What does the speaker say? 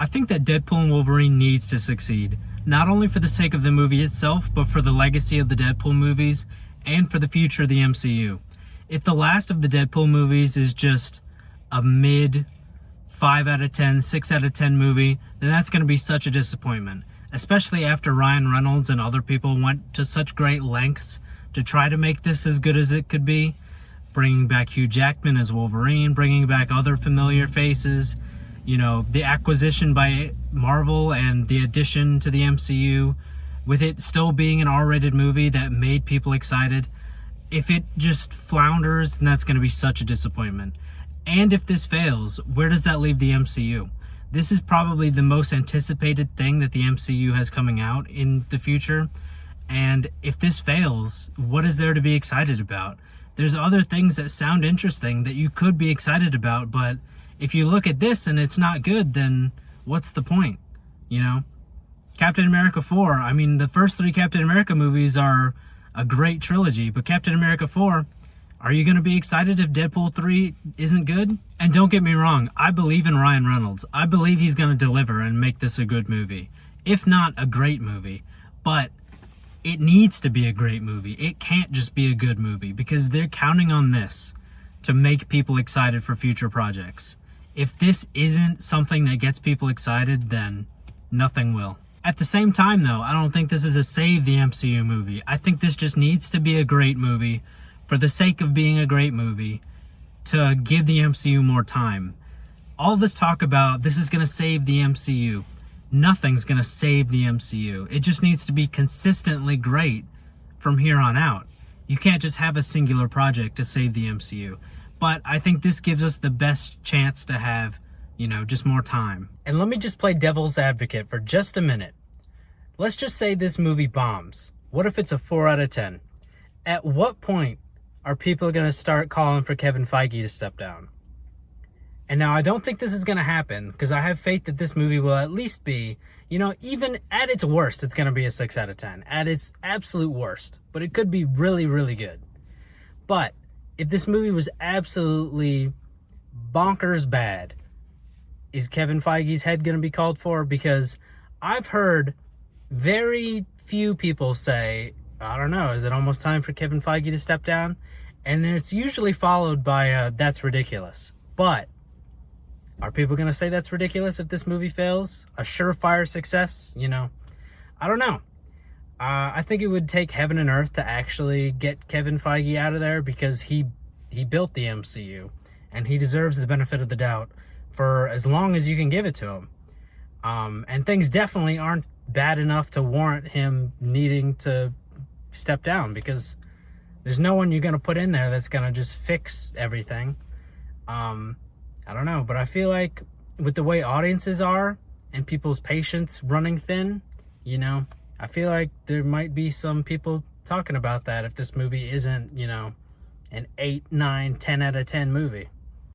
I think that Deadpool and Wolverine needs to succeed, not only for the sake of the movie itself, but for the legacy of the Deadpool movies and for the future of the MCU. If the last of the Deadpool movies is just a mid 5 out of 10, 6 out of 10 movie, then that's going to be such a disappointment, especially after Ryan Reynolds and other people went to such great lengths to try to make this as good as it could be, bringing back Hugh Jackman as Wolverine, bringing back other familiar faces, you know, the acquisition by Marvel and the addition to the MCU, with it still being an R-rated movie that made people excited. If it just flounders, then that's going to be such a disappointment. And if this fails, where does that leave the MCU? This is probably the most anticipated thing that the MCU has coming out in the future. And if this fails, what is there to be excited about? There's other things that sound interesting that you could be excited about, but if you look at this and it's not good, then what's the point? You know? Captain America 4, I mean, the first 3 Captain America movies are a great trilogy, but Captain America 4, are you going to be excited if Deadpool 3 isn't good? And don't get me wrong, I believe in Ryan Reynolds. I believe he's going to deliver and make this a good movie. If not a great movie. But it needs to be a great movie. It can't just be a good movie because they're counting on this to make people excited for future projects. If this isn't something that gets people excited, then nothing will. At the same time, though, I don't think this is a save the MCU movie. I think this just needs to be a great movie for the sake of being a great movie to give the MCU more time. All this talk about this is going to save the MCU. Nothing's going to save the MCU. It just needs to be consistently great from here on out. You can't just have a singular project to save the MCU. But I think this gives us the best chance to have, you know, just more time. And let me just play devil's advocate for just a minute. Let's just say this movie bombs. What if it's a 4 out of 10? At what point are people going to start calling for Kevin Feige to step down? And now I don't think this is going to happen because I have faith that this movie will at least be, you know, even at its worst, it's going to be a 6 out of 10. At its absolute worst. But it could be really, really good. But if this movie was absolutely bonkers bad, is Kevin Feige's head going to be called for? Because I've heard very few people say, I don't know, is it almost time for Kevin Feige to step down? And then it's usually followed by, that's ridiculous. But are people going to say that's ridiculous if this movie fails? A surefire success? You know, I don't know. I think it would take heaven and earth to actually get Kevin Feige out of there because he built the MCU and he deserves the benefit of the doubt for as long as you can give it to him. And things definitely aren't bad enough to warrant him needing to step down because there's no one you're going to put in there that's going to just fix everything. I don't know, but I feel like with the way audiences are and people's patience running thin, you know, I feel like there might be some people talking about that if this movie isn't, you know, an 8, 9, 10 out of 10 movie.